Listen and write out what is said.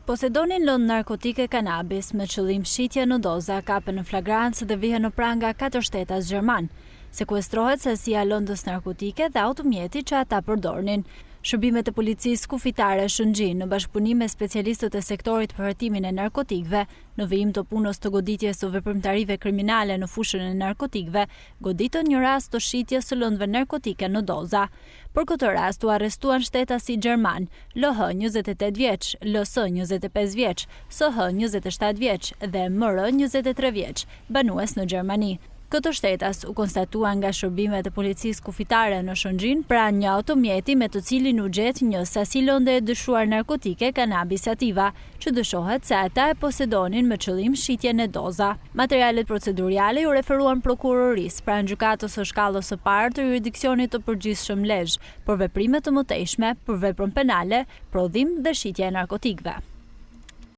Posedonin lëndë narkotike kanabis me qëllim shitje në doza kapen në flagrancë dhe vihen në pranë nga 4 shtetas gjerman. Sekuestrohet sasia lëndës narkotike dhe automjeti që ata përdornin. Shërbimet e policisë kufitare Shëngjin në bashkëpunim me specialistët e sektorit për hartimin e narkotikëve, në vijim të punës të goditjes së veprimtarive kriminale në fushën e narkotikëve, goditën një rast të shitjes së lëndëve narkotike në doza. Për këtë rast u arrestuan shtetasi gjerman, LH 28 vjeç, LS 25 vjeç, SH 27 vjeç dhe MR 23 vjeç, banues në Gjermani. Këtë shtetas u konstatua nga shërbimet e policisë kufitare në Shëngjin pranë një automjeti me të cilin u gjet një sasi lënde e dyshuar narkotike kanabis sativa, që dyshohet se ata e posedonin me qëllim shitjen e doza. Materialet proceduriale u referuan prokurorisë pranë gjykatës së shkallës së parë të jurisdiksionit të përgjithshëm Lezhë për veprime të mëtejshme, për veprën penale, prodhim dhe shitje e narkotikëve.